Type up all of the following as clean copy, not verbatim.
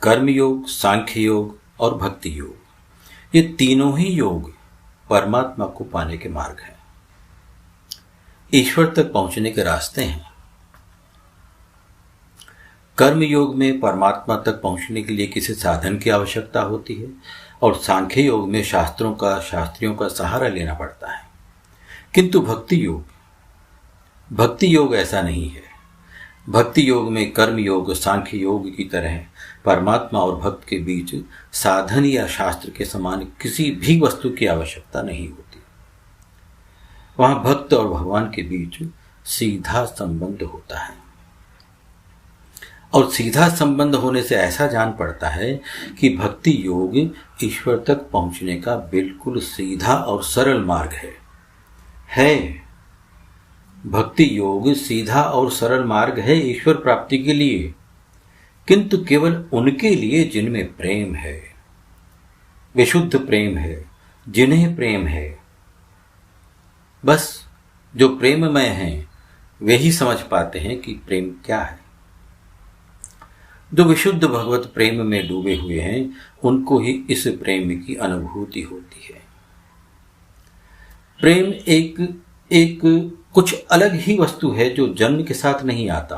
कर्म योग, सांख्य योग और भक्ति योग, ये तीनों ही योग परमात्मा को पाने के मार्ग हैं, ईश्वर तक पहुंचने के रास्ते हैं। कर्म योग में परमात्मा तक पहुंचने के लिए किसी साधन की आवश्यकता होती है और सांख्य योग में शास्त्रियों का सहारा लेना पड़ता है। किंतु भक्ति योग ऐसा नहीं है। भक्ति योग में कर्म योग, सांख्य योग की तरह परमात्मा और भक्त के बीच साधन या शास्त्र के समान किसी भी वस्तु की आवश्यकता नहीं होती। वहां भक्त और भगवान के बीच सीधा संबंध होता है, और सीधा संबंध होने से ऐसा जान पड़ता है कि भक्ति योग ईश्वर तक पहुंचने का बिल्कुल सीधा और सरल मार्ग है। भक्ति योग सीधा और सरल मार्ग है ईश्वर प्राप्ति के लिए, किंतु केवल उनके लिए जिनमें प्रेम है, विशुद्ध प्रेम है, जिन्हें प्रेम है। बस जो प्रेममय हैं वे ही समझ पाते हैं कि प्रेम क्या है। जो विशुद्ध भगवत प्रेम में डूबे हुए हैं उनको ही इस प्रेम की अनुभूति होती है। प्रेम एक कुछ अलग ही वस्तु है जो जन्म के साथ नहीं आता।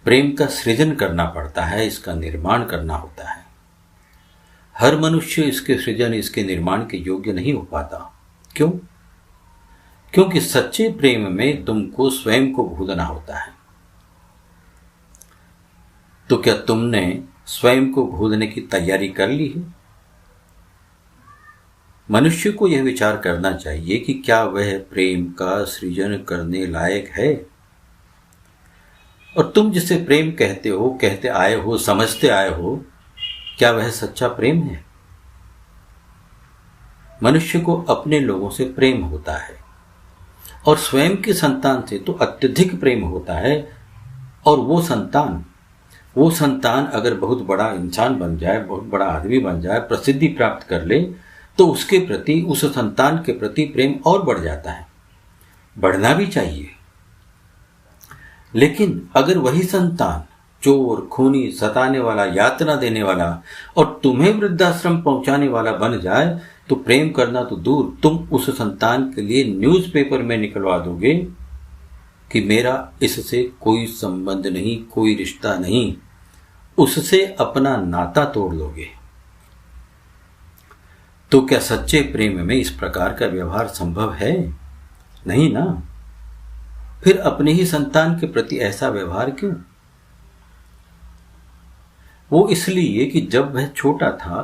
प्रेम का सृजन करना पड़ता है, इसका निर्माण करना होता है। हर मनुष्य इसके सृजन, इसके निर्माण के योग्य नहीं हो पाता। क्यों? क्योंकि सच्चे प्रेम में तुमको स्वयं को भूलना होता है। तो क्या तुमने स्वयं को भूलने की तैयारी कर ली है? मनुष्य को यह विचार करना चाहिए कि क्या वह प्रेम का सृजन करने लायक है। और तुम जिसे प्रेम कहते आए हो, समझते आए हो, क्या वह सच्चा प्रेम है? मनुष्य को अपने लोगों से प्रेम होता है और स्वयं की संतान से तो अत्यधिक प्रेम होता है। और वो संतान अगर बहुत बड़ा इंसान बन जाए, बहुत बड़ा आदमी बन जाए, प्रसिद्धि प्राप्त कर ले, तो उसके प्रति, उस संतान के प्रति प्रेम और बढ़ जाता है। बढ़ना भी चाहिए। लेकिन अगर वही संतान चोर, खूनी, सताने वाला, यातना देने वाला और तुम्हें वृद्धाश्रम पहुंचाने वाला बन जाए तो प्रेम करना तो दूर, तुम उस संतान के लिए न्यूज़पेपर में निकलवा दोगे कि मेरा इससे कोई संबंध नहीं, कोई रिश्ता नहीं, उससे अपना नाता तोड़ लोगे। तो क्या सच्चे प्रेम में इस प्रकार का व्यवहार संभव है? नहीं ना। फिर अपने ही संतान के प्रति ऐसा व्यवहार क्यों? वो इसलिए कि जब वह छोटा था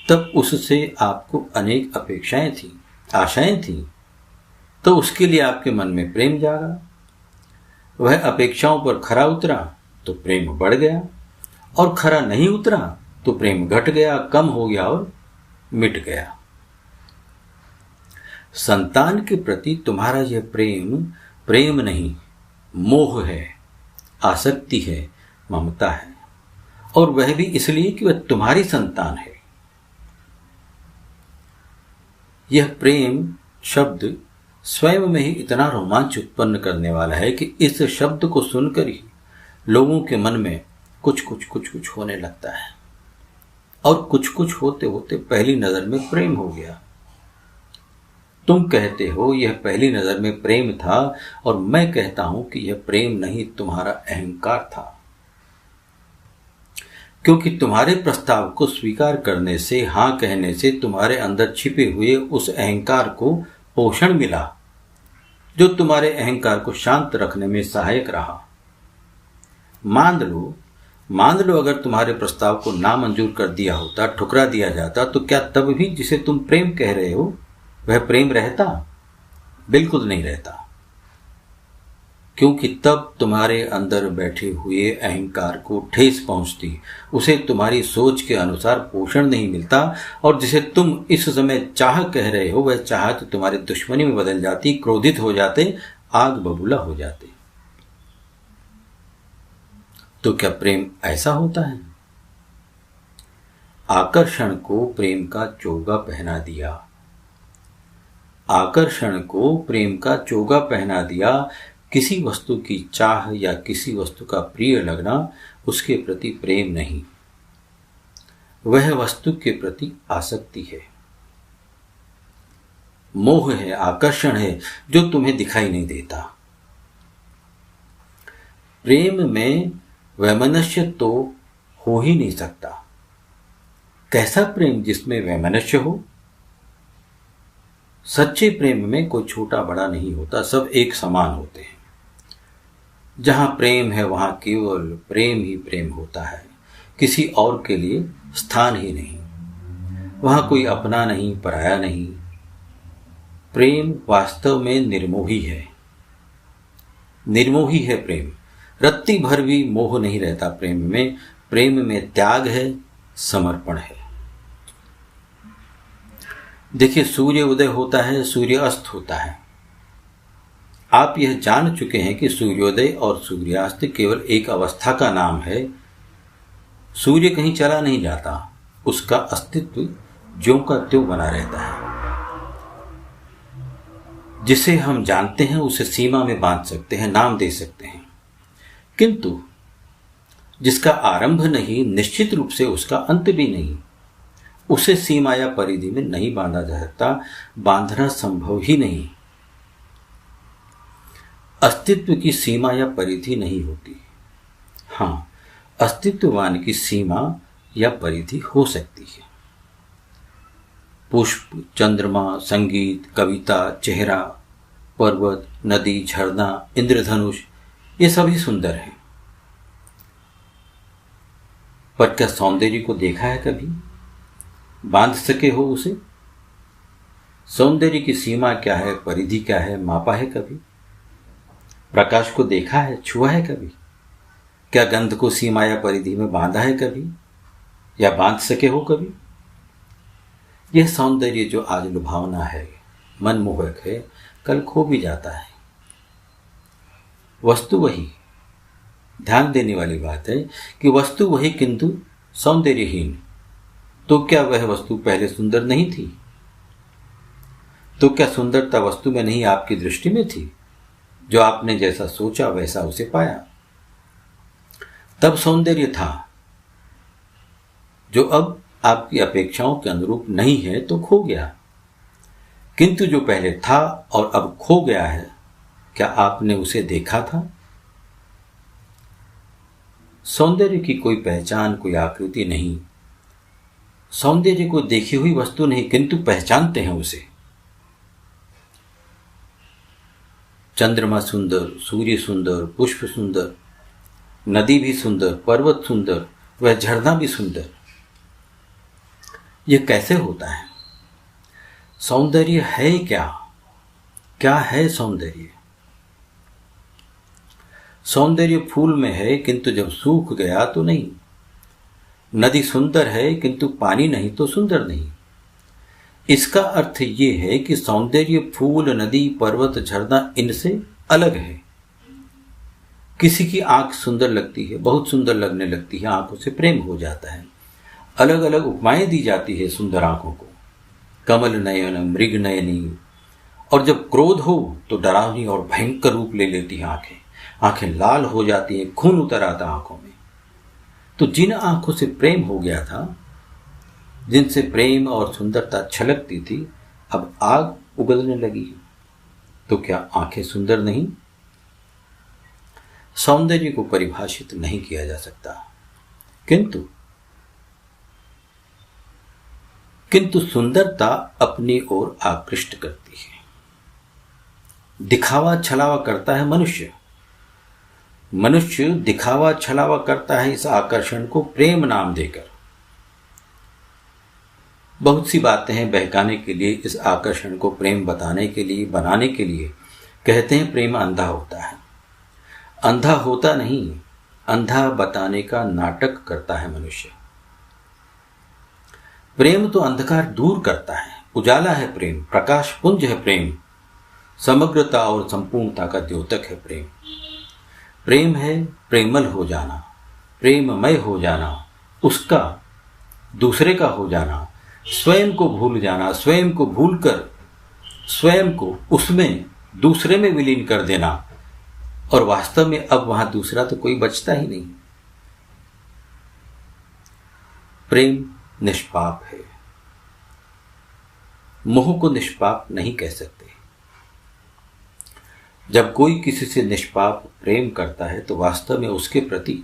तब उससे आपको अनेक अपेक्षाएं थी, आशाएं थी, तो उसके लिए आपके मन में प्रेम जागा। वह अपेक्षाओं पर खरा उतरा तो प्रेम बढ़ गया, और खरा नहीं उतरा तो प्रेम घट गया, कम हो गया और मिट गया। संतान के प्रति तुम्हारा यह प्रेम नहीं, मोह है, आसक्ति है, ममता है, और वह भी इसलिए कि वह तुम्हारी संतान है। यह प्रेम शब्द स्वयं में ही इतना रोमांच उत्पन्न करने वाला है कि इस शब्द को सुनकर ही लोगों के मन में कुछ होने लगता है, और कुछ होते होते पहली नजर में प्रेम हो गया। तुम कहते हो यह पहली नजर में प्रेम था, और मैं कहता हूं कि यह प्रेम नहीं, तुम्हारा अहंकार था। क्योंकि तुम्हारे प्रस्ताव को स्वीकार करने से, हां कहने से तुम्हारे अंदर छिपे हुए उस अहंकार को पोषण मिला, जो तुम्हारे अहंकार को शांत रखने में सहायक रहा। मान लो अगर तुम्हारे प्रस्ताव को नामंजूर कर दिया होता, ठुकरा दिया जाता, तो क्या तब भी जिसे तुम प्रेम कह रहे हो वह प्रेम रहता? बिल्कुल नहीं रहता। क्योंकि तब तुम्हारे अंदर बैठे हुए अहंकार को ठेस पहुंचती, उसे तुम्हारी सोच के अनुसार पोषण नहीं मिलता, और जिसे तुम इस समय चाह कह रहे हो वह चाह तो तुम्हारी दुश्मनी में बदल जाती, क्रोधित हो जाते, आग बबूला हो जाते। तो क्या प्रेम ऐसा होता है? आकर्षण को प्रेम का चोगा पहना दिया, आकर्षण को प्रेम का चोगा पहना दिया। किसी वस्तु की चाह या किसी वस्तु का प्रिय लगना उसके प्रति प्रेम नहीं, वह वस्तु के प्रति आसक्ति है, मोह है, आकर्षण है जो तुम्हें दिखाई नहीं देता। प्रेम में वैमनस्य तो हो ही नहीं सकता। कैसा प्रेम जिसमें वैमनस्य हो? सच्चे प्रेम में कोई छोटा बड़ा नहीं होता, सब एक समान होते हैं। जहां प्रेम है वहां केवल प्रेम ही प्रेम होता है, किसी और के लिए स्थान ही नहीं। वहां कोई अपना नहीं, पराया नहीं। प्रेम वास्तव में निर्मोही है, निर्मोही है प्रेम। रत्ती भर भी मोह नहीं रहता प्रेम में। प्रेम में त्याग है, समर्पण है। देखिए, सूर्य उदय होता है, सूर्य अस्त होता है। आप यह जान चुके हैं कि सूर्योदय और सूर्यास्त केवल एक अवस्था का नाम है। सूर्य कहीं चला नहीं जाता, उसका अस्तित्व ज्यों का त्यों बना रहता है। जिसे हम जानते हैं उसे सीमा में बांध सकते हैं, नाम दे सकते हैं, किंतु जिसका आरंभ नहीं, निश्चित रूप से उसका अंत भी नहीं, उसे सीमा या परिधि में नहीं बांधा जा सकता। बांधना संभव ही नहीं। अस्तित्व की सीमा या परिधि नहीं होती। हाँ, अस्तित्ववान की सीमा या परिधि हो सकती है। पुष्प, चंद्रमा, संगीत, कविता, चेहरा, पर्वत, नदी, झरना, इंद्रधनुष, ये सभी सुंदर हैं। पर क्या सौंदर्य को देखा है कभी? बांध सके हो उसे? सौंदर्य की सीमा क्या है, परिधि क्या है, मापा है कभी? प्रकाश को देखा है, छुआ है कभी? क्या गंध को सीमा या परिधि में बांधा है कभी, या बांध सके हो कभी? यह सौंदर्य जो आज लुभावना है, मनमोहक है, कल खो भी जाता है। वस्तु वही। ध्यान देने वाली बात है कि वस्तु वही किंतु सौंदर्यहीन। तो क्या वह वस्तु पहले सुंदर नहीं थी? तो क्या सुंदरता वस्तु में नहीं, आपकी दृष्टि में थी? जो आपने जैसा सोचा वैसा उसे पाया, तब सौंदर्य था। जो अब आपकी अपेक्षाओं के अनुरूप नहीं है तो खो गया। किंतु जो पहले था और अब खो गया है, क्या आपने उसे देखा था? सौंदर्य की कोई पहचान, कोई आकृति नहीं। सौंदर्य को देखी हुई वस्तु नहीं, किंतु पहचानते हैं उसे। चंद्रमा सुंदर, सूर्य सुंदर, पुष्प सुंदर, नदी भी सुंदर, पर्वत सुंदर, वह झरना भी सुंदर। यह कैसे होता है? सौंदर्य है क्या? क्या है सौंदर्य? सौंदर्य फूल में है, किंतु जब सूख गया तो नहीं। नदी सुंदर है, किंतु पानी नहीं तो सुंदर नहीं। इसका अर्थ ये है कि सौंदर्य फूल, नदी, पर्वत, झरना इनसे अलग है। किसी की आंख सुंदर लगती है, बहुत सुंदर लगने लगती है, आंखों से प्रेम हो जाता है। अलग अलग उपमाएं दी जाती है सुंदर आंखों को, कमल नयन, मृग नयनी। और जब क्रोध हो तो डरावनी और भयंकर रूप ले लेती है आंखें। आंखें लाल हो जाती हैं, खून उतर आता आंखों में। तो जिन आंखों से प्रेम हो गया था, जिनसे प्रेम और सुंदरता छलकती थी, अब आग उगलने लगी। तो क्या आंखें सुंदर नहीं? सौंदर्य को परिभाषित नहीं किया जा सकता, किंतु सुंदरता अपनी ओर आकृष्ट करती है। दिखावा छलावा करता है मनुष्य। मनुष्य दिखावा छलावा करता है इस आकर्षण को प्रेम नाम देकर। बहुत सी बातें हैं बहकाने के लिए, इस आकर्षण को प्रेम बताने के लिए, बनाने के लिए। कहते हैं प्रेम अंधा होता है। अंधा होता नहीं, अंधा बताने का नाटक करता है मनुष्य। प्रेम तो अंधकार दूर करता है, उजाला है प्रेम, प्रकाश पुंज है प्रेम, समग्रता और संपूर्णता का द्योतक है प्रेम। प्रेम है प्रेमल हो जाना, प्रेममय हो जाना, उसका दूसरे का हो जाना, स्वयं को भूल जाना, स्वयं को भूलकर स्वयं को उसमें दूसरे में विलीन कर देना। और वास्तव में अब वहां दूसरा तो कोई बचता ही नहीं। प्रेम निष्पाप है। मोह को निष्पाप नहीं कह सकते। जब कोई किसी से निष्पाप प्रेम करता है तो वास्तव में उसके प्रति,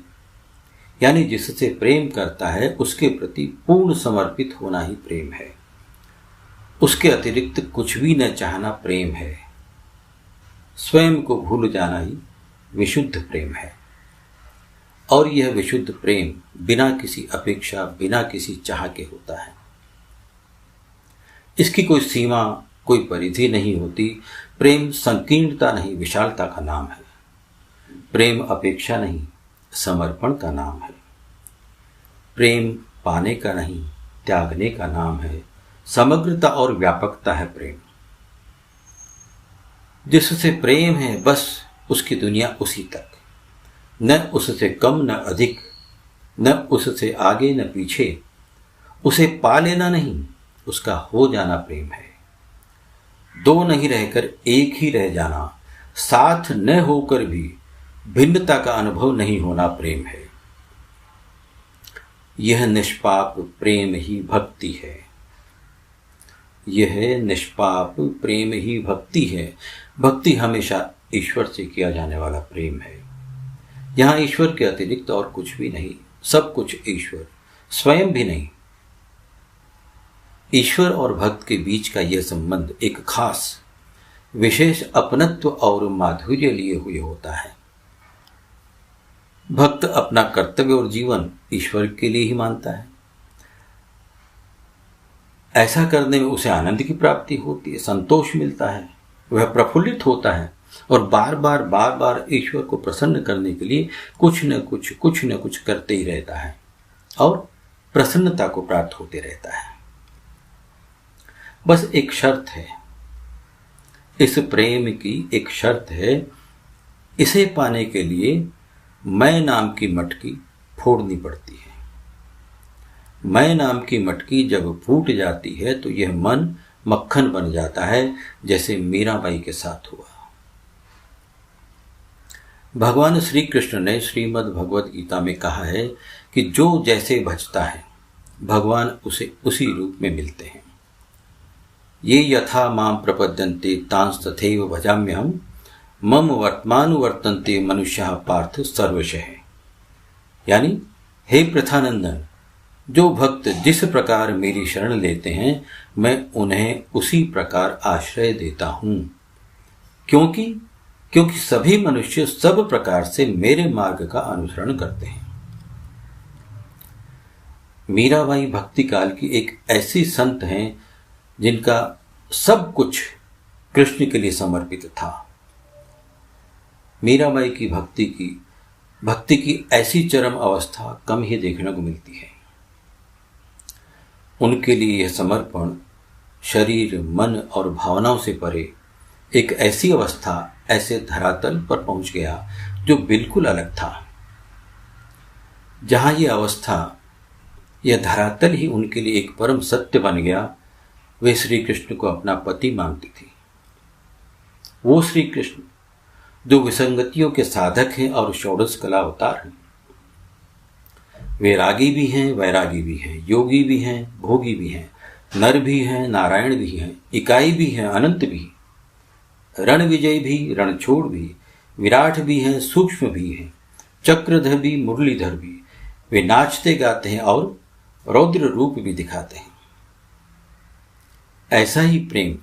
यानी जिससे प्रेम करता है उसके प्रति पूर्ण समर्पित होना ही प्रेम है। उसके अतिरिक्त कुछ भी न चाहना प्रेम है। स्वयं को भूल जाना ही विशुद्ध प्रेम है। और यह विशुद्ध प्रेम बिना किसी अपेक्षा, बिना किसी चाह के होता है। इसकी कोई सीमा, कोई परिधि नहीं होती। प्रेम संकीर्णता नहीं, विशालता का नाम है। प्रेम अपेक्षा नहीं, समर्पण का नाम है। प्रेम पाने का नहीं, त्यागने का नाम है। समग्रता और व्यापकता है प्रेम। जिससे प्रेम है बस उसकी दुनिया उसी तक, न उससे कम न अधिक, न उससे आगे न पीछे। उसे पा लेना नहीं, उसका हो जाना प्रेम है। दो नहीं रहकर एक ही रह जाना, साथ न होकर भी भिन्नता का अनुभव नहीं होना प्रेम है। यह निष्पाप प्रेम ही भक्ति है। यह निष्पाप प्रेम ही भक्ति है। भक्ति हमेशा ईश्वर से किया जाने वाला प्रेम है। यहाँ ईश्वर के अतिरिक्त और कुछ भी नहीं, सब कुछ ईश्वर, स्वयं भी नहीं। ईश्वर और भक्त के बीच का यह संबंध एक खास विशेष अपनत्व और माधुर्य लिए हुए होता है। भक्त अपना कर्तव्य और जीवन ईश्वर के लिए ही मानता है। ऐसा करने में उसे आनंद की प्राप्ति होती है, संतोष मिलता है, वह प्रफुल्लित होता है और बार बार ईश्वर को प्रसन्न करने के लिए कुछ न कुछ करते ही रहता है और प्रसन्नता को प्राप्त होते रहता है। बस एक शर्त है, इस प्रेम की एक शर्त है। इसे पाने के लिए मैं नाम की मटकी फोड़नी पड़ती है। मैं नाम की मटकी जब फूट जाती है तो यह मन मक्खन बन जाता है, जैसे मीराबाई के साथ हुआ। भगवान श्री कृष्ण ने श्रीमद् भगवद गीता में कहा है कि जो जैसे भजता है भगवान उसे उसी रूप में मिलते हैं। ये यथा माम प्रपद्यन्ते तांस तथैव भजाम्यहम् मम वर्तमानुवर्तन्ते मनुष्याः पार्थ सर्वशः। यानी हे प्रथानंदन, जो भक्त जिस प्रकार मेरी शरण लेते हैं मैं उन्हें उसी प्रकार आश्रय देता हूं, क्योंकि सभी मनुष्य सब प्रकार से मेरे मार्ग का अनुसरण करते हैं। मीराबाई भक्ति काल की एक ऐसी संत हैं जिनका सब कुछ कृष्ण के लिए समर्पित था। मीराबाई की भक्ति की ऐसी चरम अवस्था कम ही देखने को मिलती है। उनके लिए यह समर्पण शरीर, मन और भावनाओं से परे एक ऐसी अवस्था, ऐसे धरातल पर पहुंच गया जो बिल्कुल अलग था। जहां यह अवस्था, यह धरातल ही उनके लिए एक परम सत्य बन गया। वे श्री कृष्ण को अपना पति मानती थी। वो श्री कृष्ण जो विसंगतियों के साधक हैं और षोडश कला अवतार हैं। वे रागी भी हैं, वैरागी भी हैं, योगी भी हैं, भोगी भी हैं, नर भी हैं, नारायण भी हैं, इकाई भी हैं, अनंत भी, रण विजय भी, रणछोड़ भी, विराट भी हैं, सूक्ष्म भी हैं, चक्रधर भी, मुरलीधर भी। वे नाचते गाते हैं और रौद्र रूप भी दिखाते हैं। ऐसा ही प्रेम,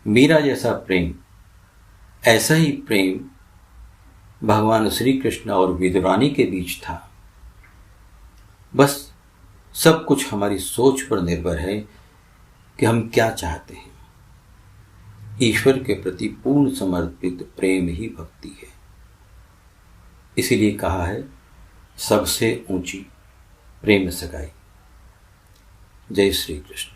मीरा जैसा प्रेम, ऐसा ही प्रेम भगवान श्री कृष्ण और विदुरानी के बीच था। बस सब कुछ हमारी सोच पर निर्भर है कि हम क्या चाहते हैं। ईश्वर के प्रति पूर्ण समर्पित प्रेम ही भक्ति है। इसीलिए कहा है सबसे ऊंची प्रेम सगाई। जय श्री कृष्ण।